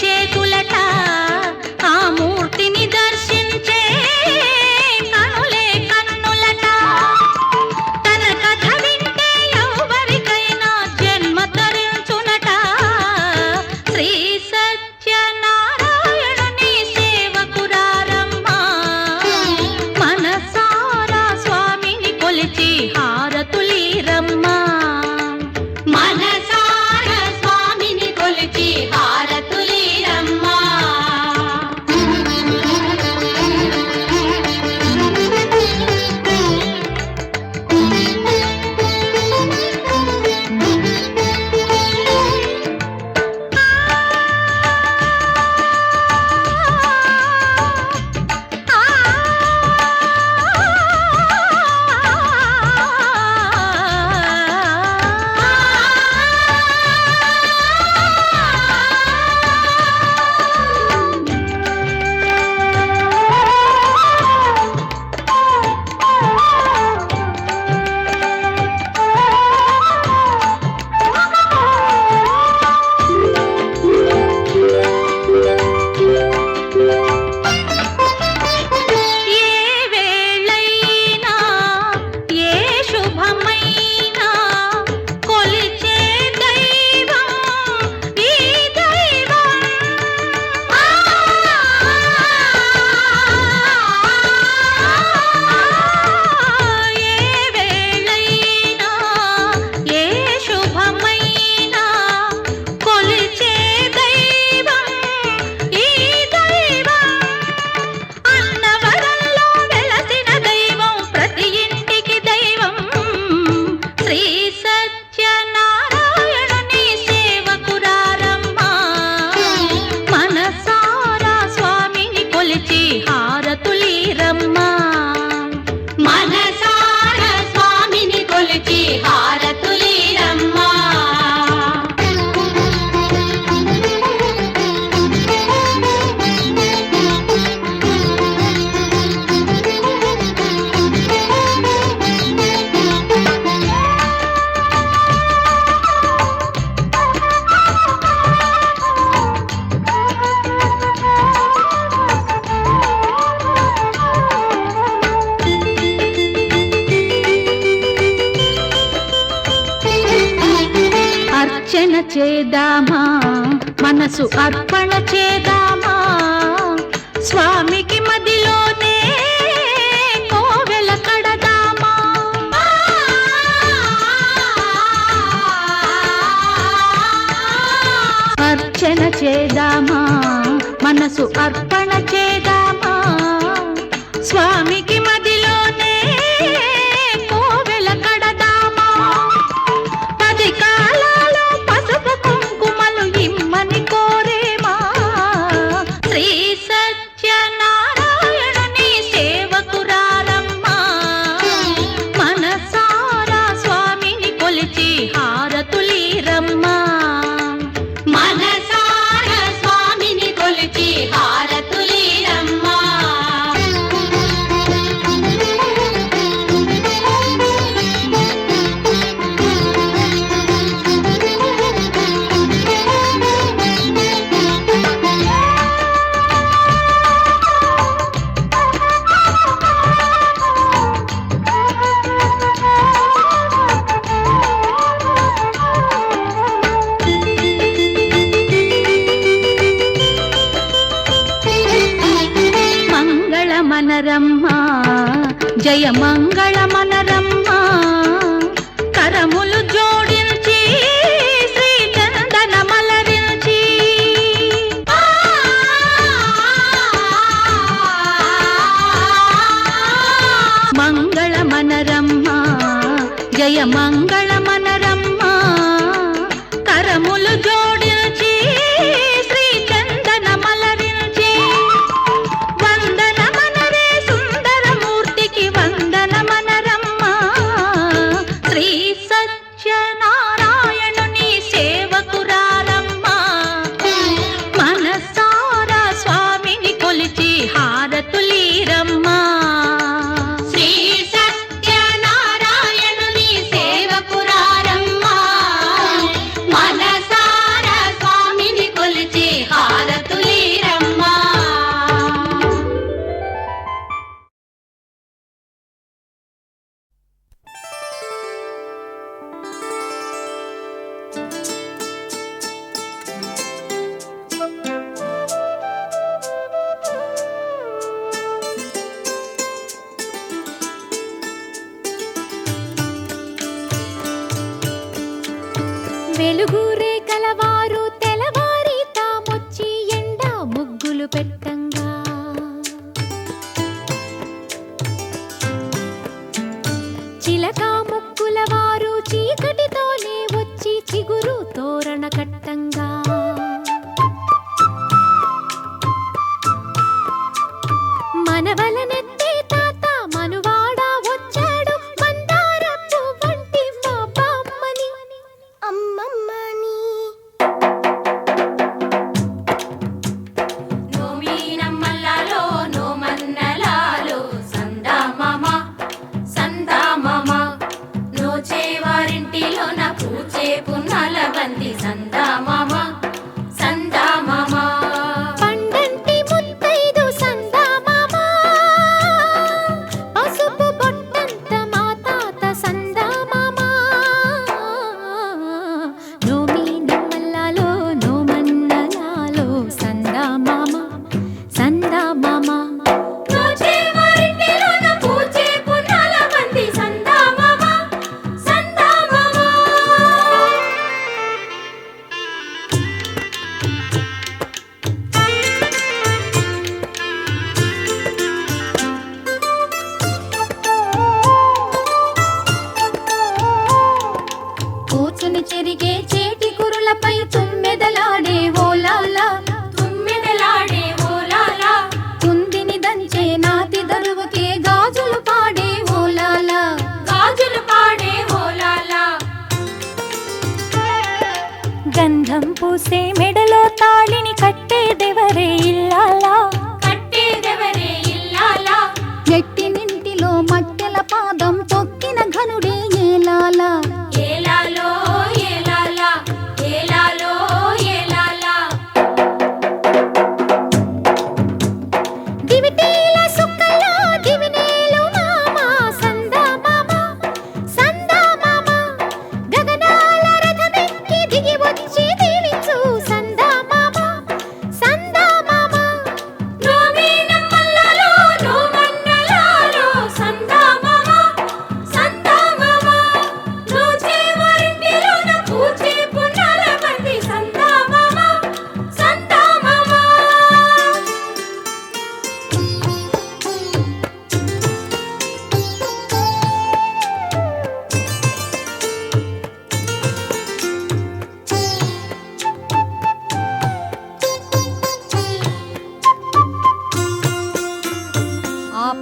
చేతులట ఆ మూర్తిని దర్శించే కనులే కన్నులట తన కథ వింటే ఎవరికైనా జన్మ తరించునట శ్రీ సత్యనారాయణుని సేవకురారమ్మా మనసారా స్వామిని కొలిచి హారతులీరమ్మా మనసారా స్వామిని కొలిచి హారతులీరమ్మా మనసారా స్వామిని కొలిచి హారతులీరమ్మా అర్చన చేద్దామా మనసు అర్పణ చేద్దామా స్వామికి మదిలోనే కోవెల కడదామా అర్చన చేద్దామా మనసు అర్పణ చేద్దామా స్వామికి మదిలోనే కోవెల కడదామా పది కాలాలు పసుపు కుంకుమలు ఇమ్మని కోరేమా శ్రీ సత్యనారాయణుని సేవకురారమ్మా మనసారా స్వామిని కొలిచి హారతులీరమ్మా మనసారా స్వామిని కొలిచి హారతులీరమ్మా మనరమ్మా జయ మంగళ మనరమ్మా కరములు జోడించి శ్రీ చందన మలరించి మంగళ మనరమ్మా జయ మంగళ మనరమ్మా కరములు జోడించి శ్రీ చందన మలరించి వందన మనరే సుందరమూర్తికి వందన మన వెలుగురే కలవారు తెలవారి తామొచ్చి ఎండా ముగ్గులు పెట్టంగా చిలక ముక్కుల వారు చీకటితోనే వచ్చి చిగురు తోరణ కట్టంగా మనవలనెత్తే తాత మనువాడ వచ్చాడు మందారపు వంటి మా బామ్మని అమ్మమ్మని నోమీనమ్మల్లాలో నోమన్నలాలో సందామామ సందామామ నోచేవారింటిలో నా పూచే పున్నాల బంది సందామామ సందామామ చెరిగే చేటి కురులపై తుమ్మెదలాడే ఓలాలా తుమ్మెదలాడే ఓలాలా కుందిని దంచే నాతి దరువుకే గాజులు పాడే ఓలాలా గాజులు పాడే ఓలాలా గంధం పూసే మెడలో తాళిని కట్టేదెవరే ఇల్లాలా కట్టేదెవరే ఇల్లాలా ఎట్టి నింటిలో మట్టెల పాదం తొక్కిన ఘనుడే ఏలాలా ఏలాలో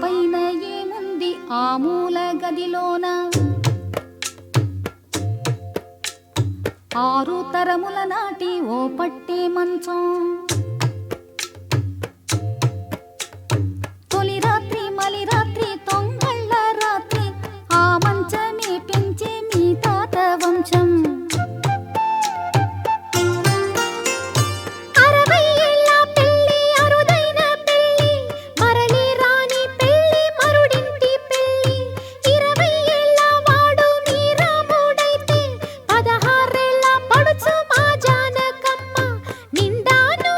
పైన ఏముంది ఆ మూల గదిలోన 6 తరముల నాటి ఓ పట్టే మంచం తొలి రాత్రి మలి రాత్రి తొంగళ్ళ రాత్రి ఆ మంచమే పెంచే మీ తాత వంశం నిండాను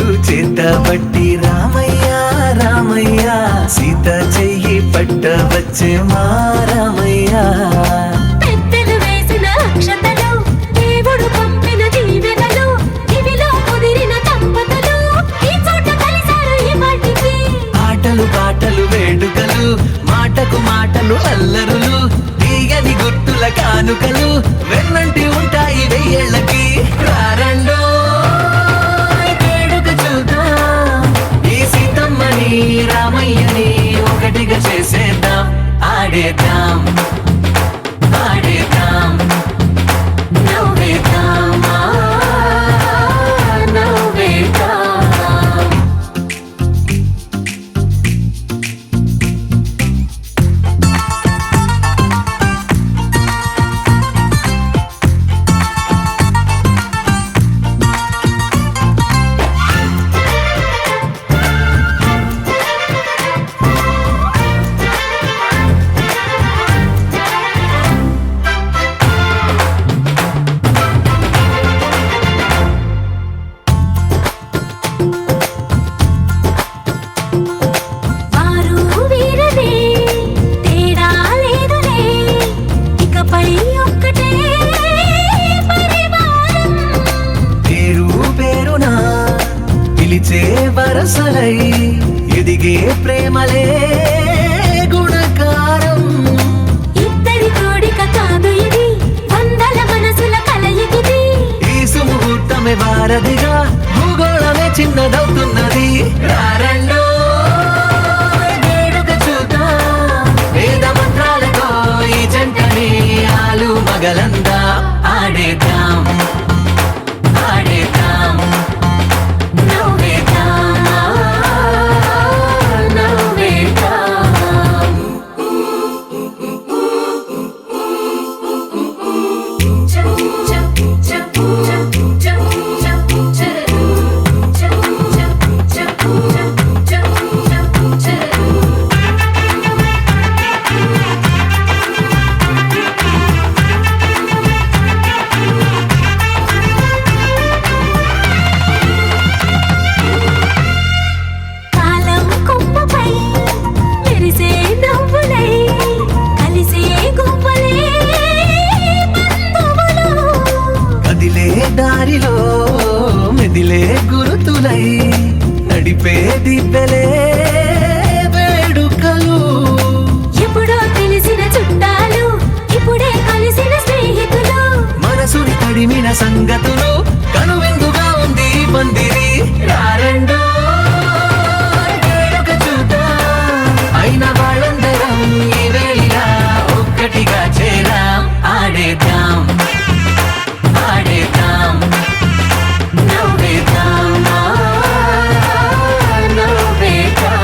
అంటూ చేతబట్టి రామయ్య రామయ్య సీత చెయ్యి పట్ట వచ్చే మా రామయ్య. పెద్దలు వేసిన అక్షతలు దేవుడు పంపిన దీవెనలు ఇవిలో కుదిరిన దంపతులు ఈ చోట కలిసారు ఈ వాటికి. ఆటలు పాటలు వేడుకలు మాటకు మాటలు అల్లరులు తీయని గుర్తుల కానుకలు వెన్నంటి ఉంటాయి వెయ్యేళ్ళకి. రారండో వేడుక చూద్దాం ఈ సీతమ్మని రామయ్యని ఒకటిగా చేసేద్దాం ఆడేద్దాం ఆడేద్దాం నవ్వేద్దాం నవ్వేద్దాం. వారు వీరనే తేడా లేదులే ఇకపై ఒక్కటే పరివారం. పేరు పేరునా పిలిచే వరసలై ఎదిగే ప్రేమలే గుణకారం. ఇద్దరి కోడిక కాదు ఇది వందల మనసుల కలయికిది. ఈ సుముహూర్తమే వారధిగా భూగోళమే చిన్నదవుతున్నది. రారండో వేడుక చూద్దాం వేద మంత్రాలతో ఈ జంటని ఆలు మగలందా ఆడేద్దాం ఆడేద్దాం నవ్వేద్దాం నవ్వేద్దాం. కాలం కొమ్మపై మెరిసే నవ్వులై కలిసే గువ్వలే బంధువులు. కదిలే దారిలో మెదిలే గురుతులై నడిపే దిబ్బెలే వేడుకలు. ఎప్పుడో తెలిసిన చుట్టాలు ఇప్పుడే కలిసిన స్నేహితులు. మనసుని తడిమిన సంగతులు కనువిందుగా ఉంది ఈ పందిరి. రారండో వేడుక చూద్దాం అయిన వాళ్ళందరం ఈ వేళ ఒక్కటిగా చేరాం ఆడేద్దాం ఆడేద్దాం నవ్వేద్దాం నవ్వేద్దాం.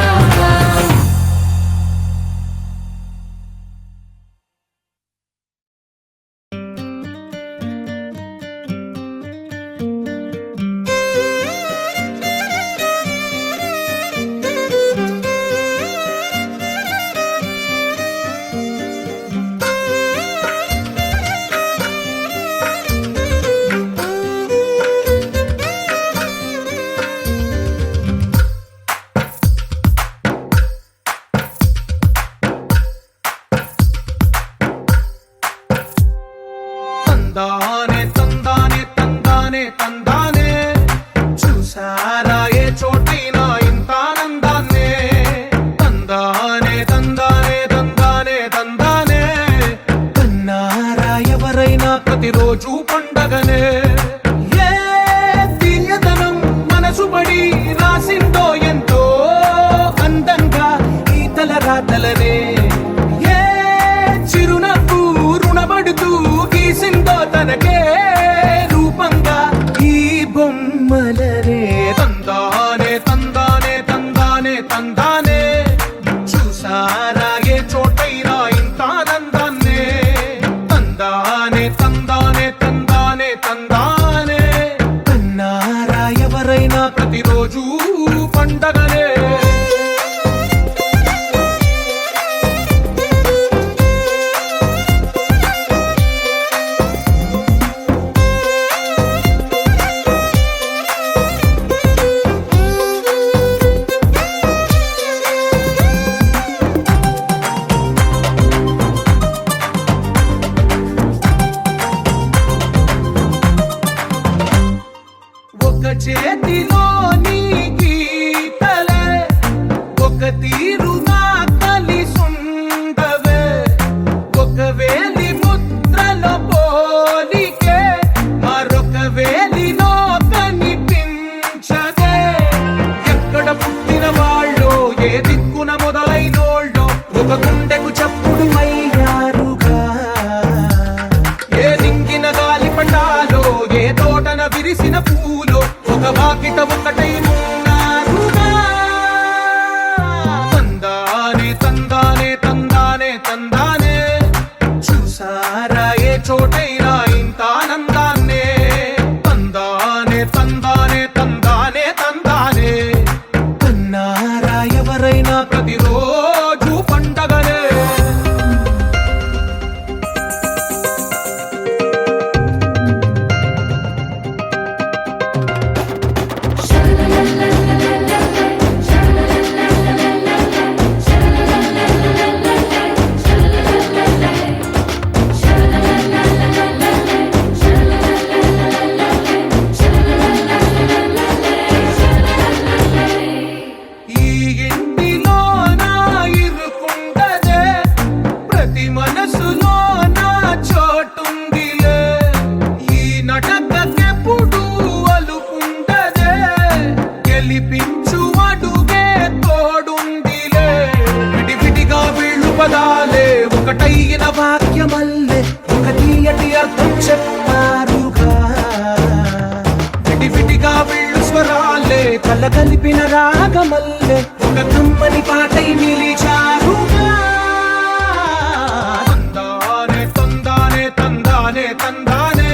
తందానే తందానే తందానే తందానే చూసారా ఏ చోటైనా ఇంత ఆనందాన్నే. తందానే తందానే తందానే తందానే కన్నారా ఎవరైనా ప్రతిరోజు పండగనే. ఏ తీయదనం మనసు పడి రాసిందో ఎంతో అందంగా ఈ తలరాతలనే. ఏ చిరునవ్వు రుణపడుతూ గీసిందో తనకే రూపంగా ఈ బొమ్మలనే. తందానే తందానే తందానే తందానే చూసారా ఏ చోటైనా ఇంత ఆనందాన్నే. తందానే తందానే తందానే తందానే కన్నారా ఎవరైనా ప్రతిరోజు పండగనే. కల కలిపిన రాగమల్లె ఒక కమ్మని పాటై నిలిచారుగా తందానే తందానే తందానే తందానే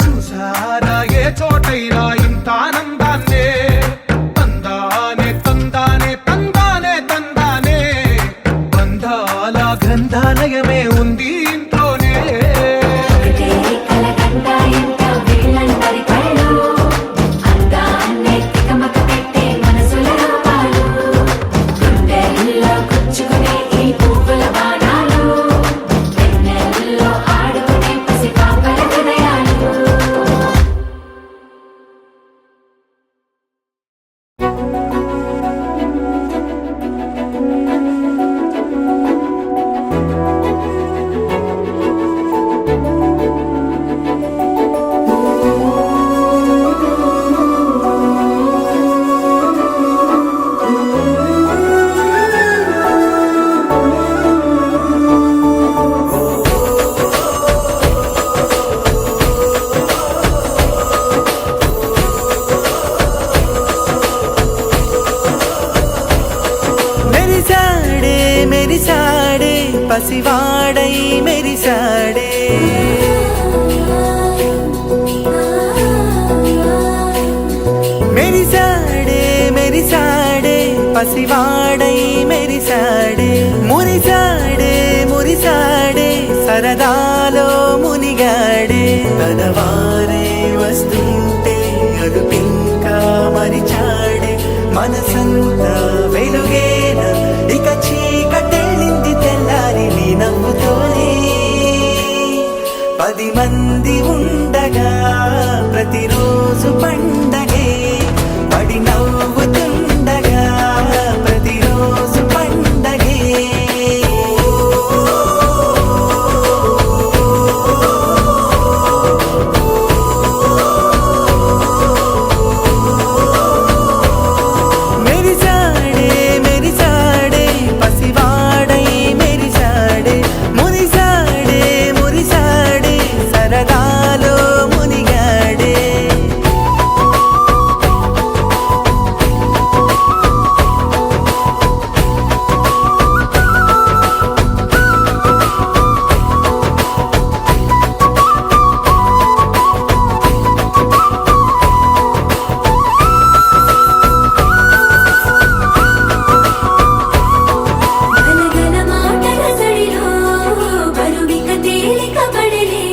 చూసారా ఏ చోటైనా ఇంత ఆనందాన్నే తందానే తందానే తందానే తందానే బంధాల గ్రంథాలయమే ఉంది ఇంట్లోనే పసివాడై మెరిసాడే మెరిసాడే మెరిసాడే పసివాడై మెరిసాడే మురిసాడే మురిసాడే సరదాలో మునిగాడే తనవారే వస్తుంటే అదుపింకా మరిచాడే మనసంతా వెలుగేన ఇక చీకటెళ్ళింది తెల్లారి నీ నవ్వుతోనే 10 మంది ఉండగా ప్రతిరోజు పండగే పడి నవ్వుతుండగా ప్రతిరోజు పండగే మెరిసాడే మెరిసాడే పసివాడై మెరిసాడే మురిసాడే మురిసాడే సరదాలో మునిగాడే గనగన మాటల సడిలో బరువిక తేలిక పడలే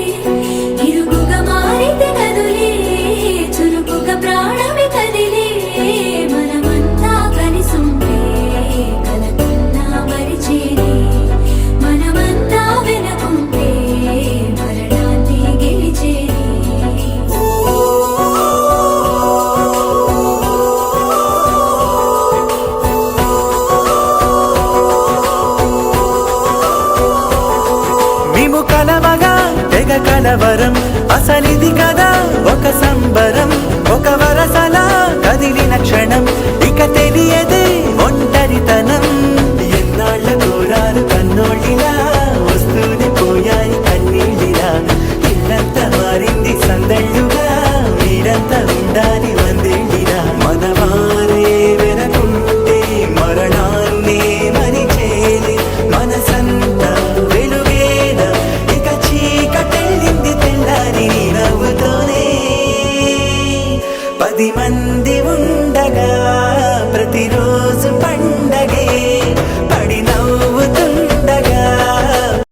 ఇరుగుగా మారితే కదులే చురుకుగా ప్రాణమి కదిలే మనమంతా కలిసుంటే కలకన్నా మరిచేనే మనమంతా వెనకుంటే మరణాన్ని గెలిచేనే మేము కలవగా తెగ కలవరం అసలిది కదా ఒక సంబరం ఒక వరసలా కదిలిన క్షణం ఇక తెలియదే ఒంటరితనం ఎన్నాళ్ళ కోరారు కన్నోళ్ళిలా వస్తూనే పోయాయి కన్నీళ్ళిలా ఇల్లంతా మారింది సందళ్ళు